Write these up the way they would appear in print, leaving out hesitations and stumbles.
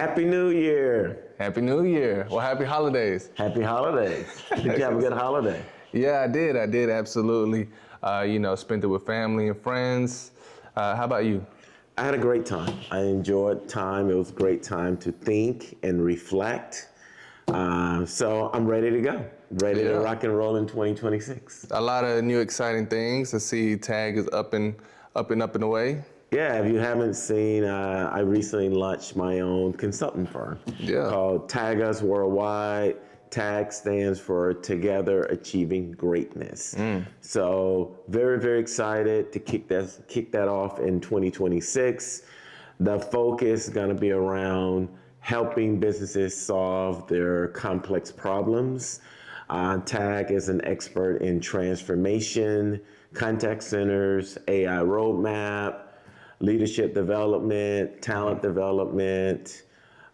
Happy New Year. Happy New Year. Well, happy holidays. Happy holidays. Did you have a good holiday? Yeah, I did, absolutely. Spent it with family and friends. How about you? I had a great time. I enjoyed time. It was a great time to think and reflect. So I'm ready to go. Ready to rock and roll in 2026. A lot of new exciting things. I see Tag is up and away. Yeah, if you haven't seen, I recently launched my own consulting firm called Tag Us Worldwide. TAG stands for Together Achieving Greatness. So very, very excited to kick that off in 2026. The focus is going to be around helping businesses solve their complex problems. TAG is an expert in transformation, contact centers, AI roadmap, leadership development, talent development.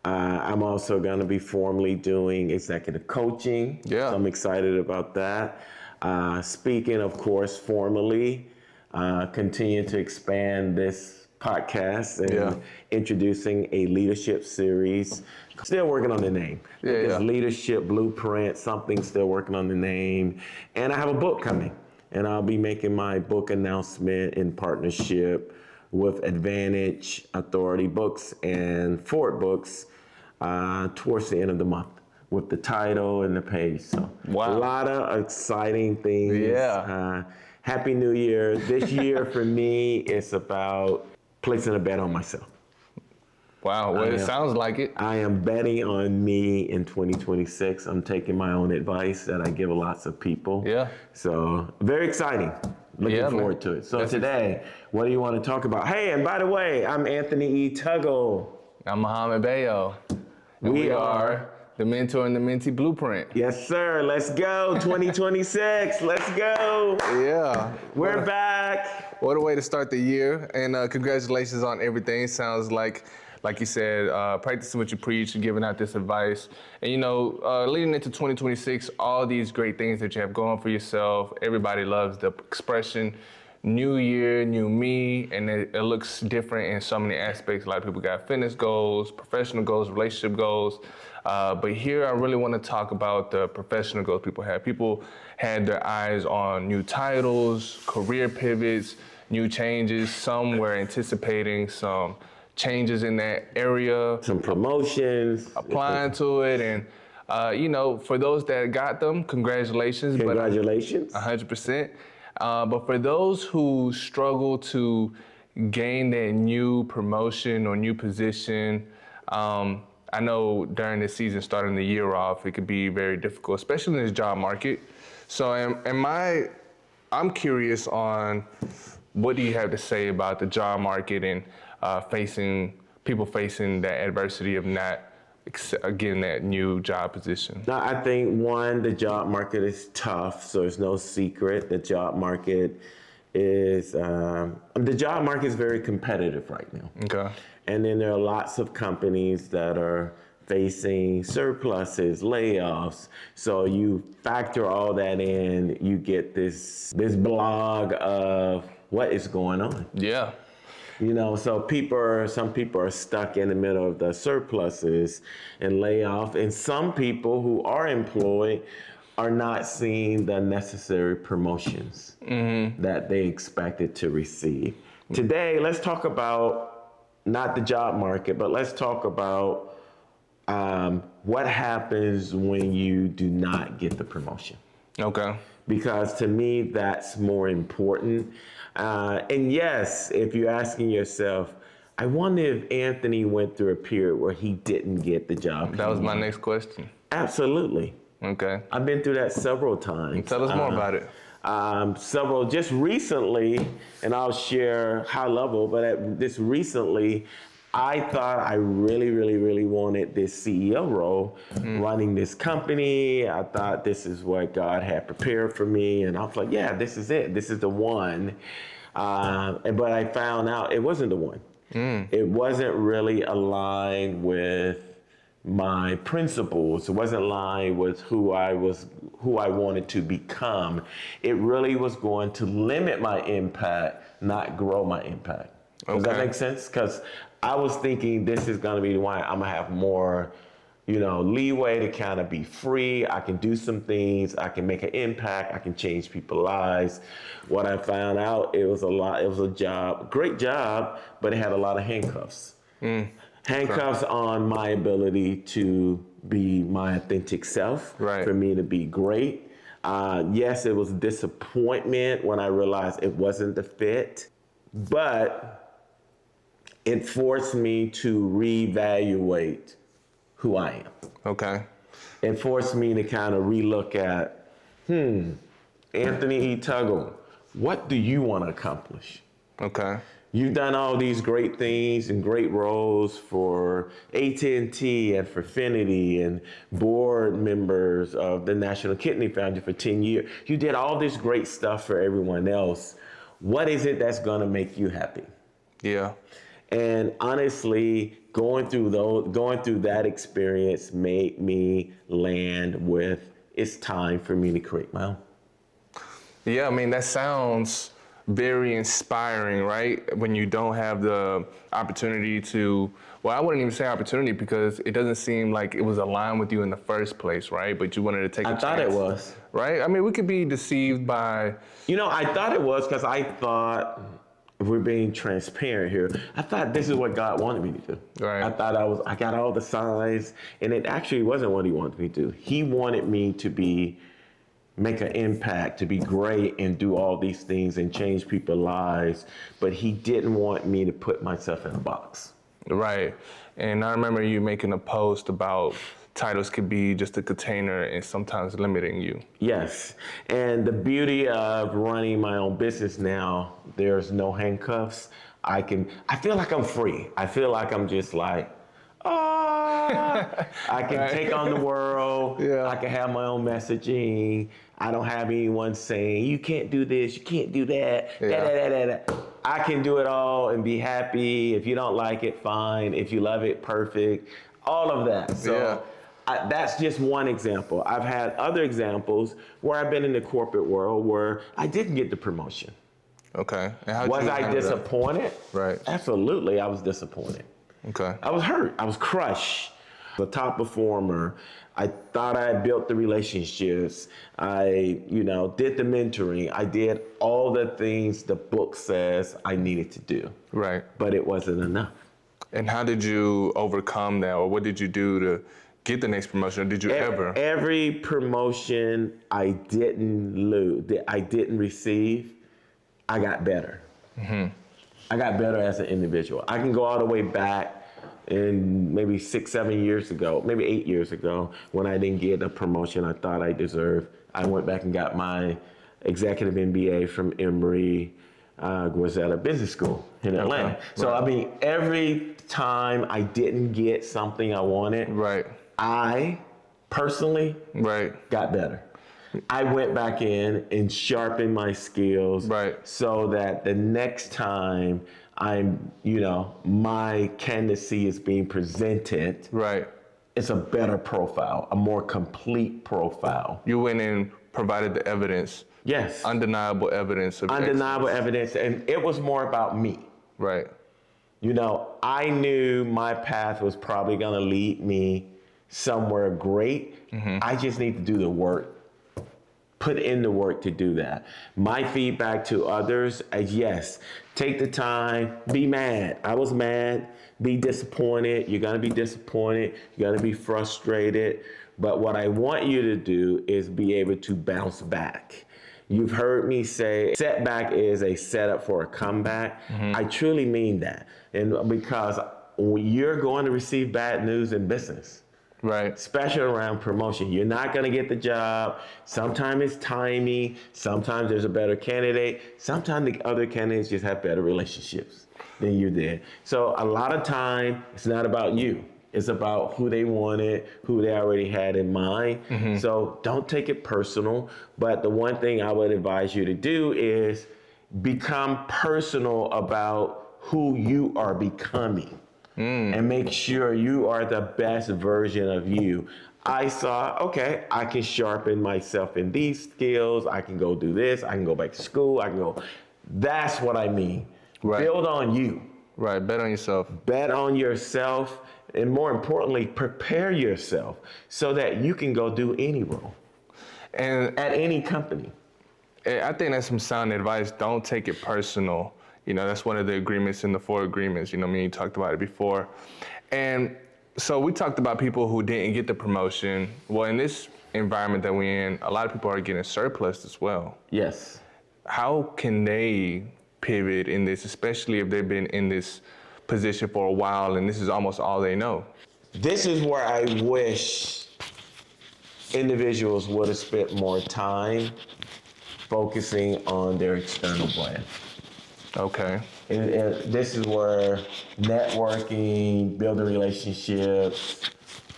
I'm also going to be formally doing executive coaching. Yeah. So I'm excited about that. Speaking, of course, formally, continue to expand this podcast and introducing a leadership series. Still working on the name. It's Leadership Blueprint, something still working on the name. And I have a book coming, and I'll be making my book announcement in partnership with Advantage Authority Books and Ford Books towards the end of the month with the title and the page. So a lot of exciting things. Happy New Year. This year for me, it's about placing a bet on myself. Wow, well, it sounds like it. I am betting on me in 2026. I'm taking my own advice that I give lots of people. Yeah. So very exciting. Looking forward to it. So today, what do you want to talk about? Hey, and by the way, I'm Anthony E. Tuggle. I'm Mohamed Bayo. And we are the Mentor and the Mentee Blueprint. Yes, sir. Let's go. 2026. Let's go. Yeah. We're back. What a way to start the year. And congratulations on everything. Sounds like you said, practicing what you preach and giving out this advice. And, leading into 2026, all these great things that you have going for yourself, everybody loves the expression, new year, new me, and it looks different in so many aspects. A lot of people got fitness goals, professional goals, relationship goals. But here I really want to talk about the professional goals people have. People had their eyes on new titles, career pivots, new changes. Some were anticipating some changes in that area, some promotions, applying to it, and for those that got them, congratulations. Congratulations. 100%. But for those who struggle to gain that new promotion or new position, I know during this season, starting the year off, it could be very difficult, especially in this job market. So I'm curious on what do you have to say about the job market and facing that adversity of not getting that new job position? Now, I think the job market is tough, so it's no secret. The job market is very competitive right now. Okay. And then there are lots of companies that are facing surpluses, layoffs. So you factor all that in, you get this blog of what is going on. Yeah. So some people are stuck in the middle of the surpluses and layoff, and some people who are employed are not seeing the necessary promotions that they expected to receive. Today, let's talk about not the job market, but let's talk about what happens when you do not get the promotion. Okay. Because to me, that's more important. And yes, if you're asking yourself, I wonder if Anthony went through a period where he didn't get the job. That was my next question. Absolutely. Okay. I've been through that several times. Tell us more about it. Several, just recently, and I'll share high level, but this recently, I thought I really, really, really wanted this CEO role, running this company. I thought this is what God had prepared for me. And I was like, yeah, this is it. This is the one. But I found out it wasn't the one. It wasn't really aligned with my principles. It wasn't aligned with who I wanted to become. It really was going to limit my impact, not grow my impact. Does that make sense? Because I was thinking this is gonna be the one I'm gonna have more, leeway to kind of be free. I can do some things. I can make an impact. I can change people's lives. What I found out, it was a job, great job, but it had a lot of handcuffs. Handcuffs on my ability to be my authentic self, for me to be great. Yes, it was disappointment when I realized it wasn't the fit, but it forced me to reevaluate who I am. Okay. It forced me to kind of relook at, Anthony E. Tuggle, what do you want to accomplish? Okay. You've done all these great things and great roles for AT&T and for Finity and board members of the National Kidney Foundation for 10 years. You did all this great stuff for everyone else. What is it that's going to make you happy? Yeah. And honestly, going through that experience made me land with, it's time for me to create my own. Yeah, I mean, that sounds very inspiring, right? When you don't have the opportunity to, well, I wouldn't even say opportunity because it doesn't seem like it was aligned with you in the first place, right? But you wanted to take a chance. I thought it was. Right? I mean, we could be deceived by... I thought it was because I thought, if we're being transparent here, I thought this is what God wanted me to do. Right. I thought I got all the signs, and it actually wasn't what he wanted me to do. He wanted me to make an impact, to be great and do all these things and change people's lives, but he didn't want me to put myself in a box. Right. And I remember you making a post about titles could be just a container and sometimes limiting you. Yes. And the beauty of running my own business now, there's no handcuffs. I feel like I'm free. I feel like I'm just like, I can take on the world. Yeah. I can have my own messaging. I don't have anyone saying, you can't do this, you can't do that, I can do it all and be happy. If you don't like it, fine. If you love it, perfect. All of that. So that's just one example. I've had other examples where I've been in the corporate world where I didn't get the promotion. Okay. And was I disappointed? Right. Absolutely, I was disappointed. Okay. I was hurt. I was crushed. The top performer. I thought I had built the relationships. I, did the mentoring. I did all the things the book says I needed to do. Right. But it wasn't enough. And how did you overcome that, or what did you do to get the next promotion? Or did you ever? Every promotion I didn't receive, I got better. Mm-hmm. I got better as an individual. I can go all the way back in maybe 6, 7 years ago, maybe 8 years ago, when I didn't get a promotion I thought I deserved. I went back and got my executive MBA from Emory Guazetta Business School in Atlanta. Okay. So, I mean, every time I didn't get something I wanted, I personally got better. I went back in and sharpened my skills so that the next time my candidacy is being presented, it's a better profile, a more complete profile. You went in, provided the evidence. Yes. Undeniable evidence of Undeniable evidence, and it was more about me. Right. I knew my path was probably gonna lead me somewhere great. Mm-hmm. I just need to do the work. Put in the work to do that. My feedback to others is yes, take the time, be mad. I was mad, be disappointed. You're gonna be disappointed, you're gonna be frustrated. But what I want you to do is be able to bounce back. You've heard me say setback is a setup for a comeback. Mm-hmm. I truly mean that. And because you're going to receive bad news in business. Right. Especially around promotion. You're not going to get the job. Sometimes it's timing. Sometimes there's a better candidate. Sometimes the other candidates just have better relationships than you did. So a lot of time, it's not about you. It's about who they wanted, who they already had in mind. Mm-hmm. So don't take it personal. But the one thing I would advise you to do is become personal about who you are becoming. And make sure you are the best version of you. I saw, okay, I can sharpen myself in these skills. I can go do this. I can go back to school. That's what I mean. Right. Build on you. Right, bet on yourself. Bet on yourself, and more importantly, prepare yourself so that you can go do any role And at any company. I think that's some sound advice. Don't take it personal. You know, that's one of the agreements in the 4 agreements. You know, me and you talked about it before. And so we talked about people who didn't get the promotion. Well, in this environment that we're in, a lot of people are getting surplus as well. Yes. How can they pivot in this, especially if they've been in this position for a while and this is almost all they know? This is where I wish individuals would have spent more time focusing on their external brand. Okay. And this is where networking, building relationships,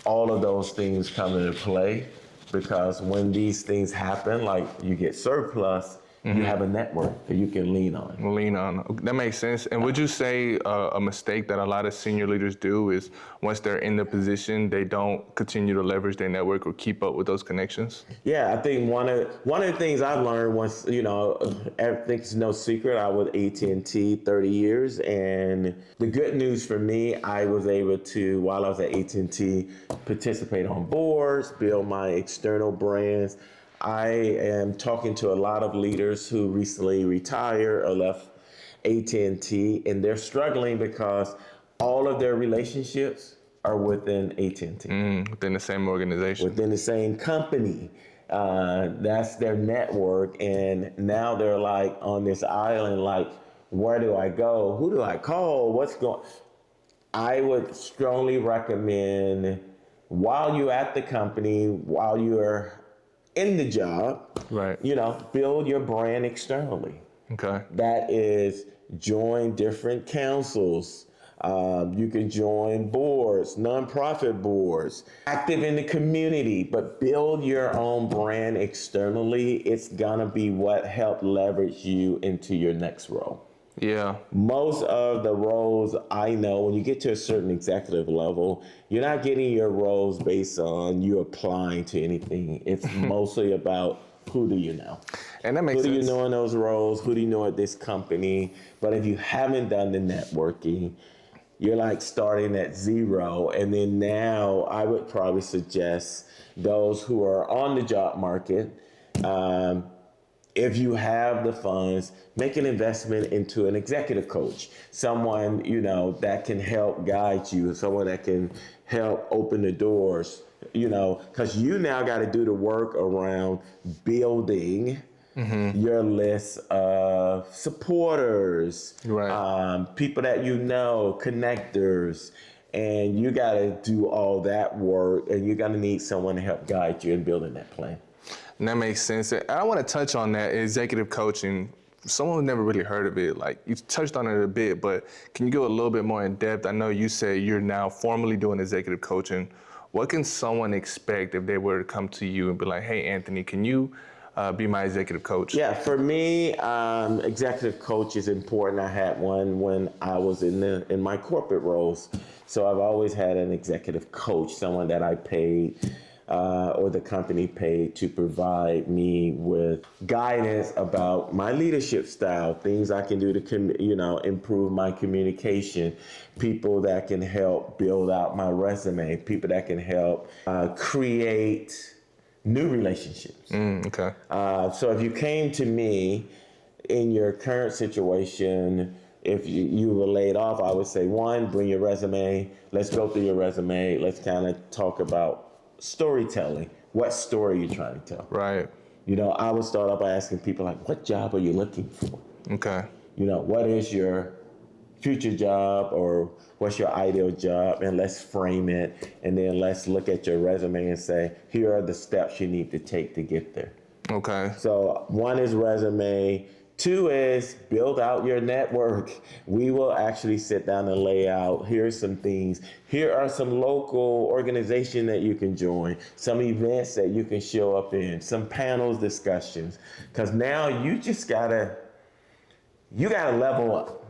all of those things come into play, because when these things happen, like you get surplus, you have a network that you can lean on. That makes sense. And would you say a mistake that a lot of senior leaders do is once they're in the position, they don't continue to leverage their network or keep up with those connections? Yeah, I think one of the things I've learned was, everything's no secret. I was AT&T 30 years, and the good news for me, I was able to, while I was at AT&T, participate on boards, build my external brands. I am talking to a lot of leaders who recently retired or left AT&T, and they're struggling because all of their relationships are within AT&T. Within the same organization. Within the same company. That's their network, and now they're like on this island, like, where do I go? Who do I call? What's going? I would strongly recommend, while you're at the company, while you're in the job, right, build your brand externally. Okay. That is, join different councils. You can join boards, nonprofit boards, active in the community, but build your own brand externally. It's gonna be what help leverage you into your next role. Yeah. Most of the roles I know, when you get to a certain executive level, you're not getting your roles based on you applying to anything. It's mostly about who do you know. And that makes sense. Who do you know in those roles? Who do you know at this company? But if you haven't done the networking, you're like starting at zero. And then now I would probably suggest those who are on the job market, if you have the funds, make an investment into an executive coach, someone, that can help guide you, someone that can help open the doors, because you now got to do the work around building your list of supporters, right, people that connectors, and you got to do all that work, and you're going to need someone to help guide you in building that plan. And that makes sense. And I want to touch on that executive coaching. Someone who never really heard of it, like you touched on it a bit, but can you go a little bit more in depth? I know you say you're now formally doing executive coaching. What can someone expect if they were to come to you and be like, hey, Anthony, can you be my executive coach? Yeah, for me, executive coach is important. I had one when I was in my corporate roles. So I've always had an executive coach, someone that I paid or the company paid to provide me with guidance about my leadership style, things I can do to, improve my communication, people that can help build out my resume, people that can help create new relationships. Okay. So if you came to me in your current situation, if you were laid off, I would say, one, bring your resume. Let's go through your resume. Let's kind of talk about storytelling. What story are you trying to tell? Right. I would start off by asking people, like, what job are you looking for? Okay. What is your future job, or what's your ideal job? And let's frame it. And then let's look at your resume and say, here are the steps you need to take to get there. Okay. So one is resume. Two is build out your network. We will actually sit down and lay out, here's some things. Here are some local organizations that you can join, some events that you can show up in, some panels, discussions. Because now you just gotta level up.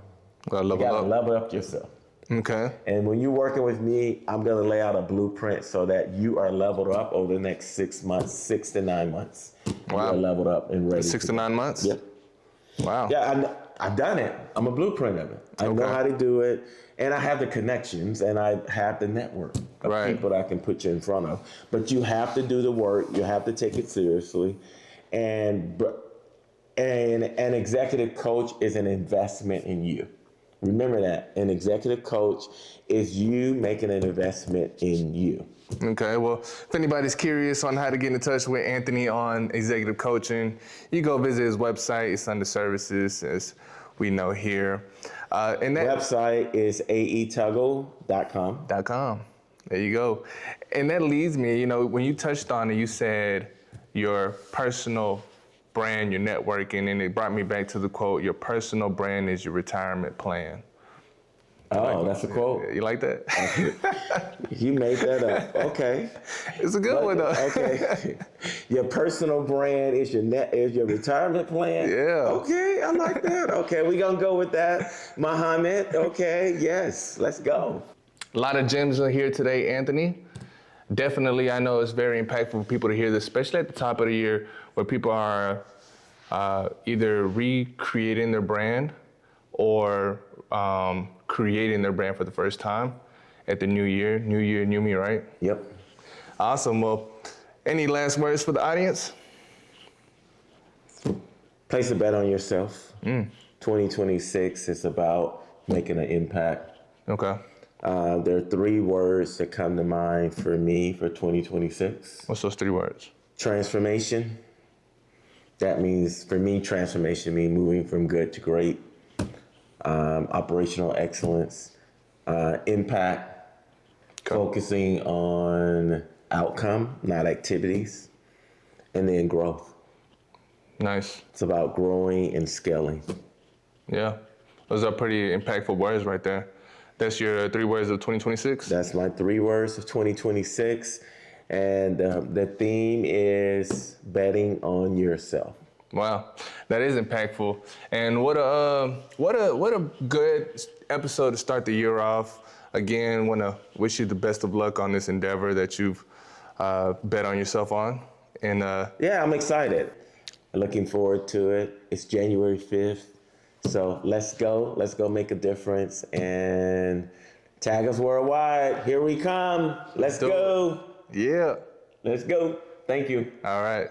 You gotta level up yourself. Okay. And when you're working with me, I'm gonna lay out a blueprint so that you are leveled up over the next 6 months, 6 to 9 months. Wow. You're leveled up and ready. 6 to 9 months? Yep. Wow. Yeah, I've done it. I'm a blueprint of it. I know how to do it, and I have the connections, and I have the network of people that I can put you in front of. But you have to do the work. You have to take it seriously, and an executive coach is an investment in you. Remember that. An executive coach is you making an investment in you. Okay, well, if anybody's curious on how to get in touch with Anthony on executive coaching, you go visit his website. It's under services, as we know here. And that website is aetuggle.com. .com. There you go. And that leads me, when you touched on it, you said your personal brand, your networking, and it brought me back to the quote, your personal brand is your retirement plan. Oh, that's a quote. You like that? You made that up. Okay. It's a good one though. Okay. Your personal brand is your retirement plan. Yeah. Okay, I like that. Okay, we're gonna go with that. Mohamed. Okay, yes, let's go. A lot of gems in here today, Anthony. Definitely, I know it's very impactful for people to hear this, especially at the top of the year where people are either recreating their brand or creating their brand for the first time at the new year, new me, right? Yep. Awesome. Well, any last words for the audience? Place a bet on yourself. 2026 is about making an impact. Okay. There are 3 words that come to mind for me for 2026. What's those 3 words? Transformation. That means, for me, transformation means moving from good to great. Operational excellence, impact, focusing on outcome, not activities, and then growth. Nice. It's about growing and scaling. Yeah, those are pretty impactful words right there. That's your 3 words of 2026? That's my 3 words of 2026. And the theme is betting on yourself. Wow, that is impactful. And what a good episode to start the year off. Again, want to wish you the best of luck on this endeavor that you've bet on yourself on. And yeah, I'm excited. Looking forward to it. It's January 5th. So let's go make a difference and tag us worldwide. Here we come. Let's go. Yeah. Let's go. Thank you. All right.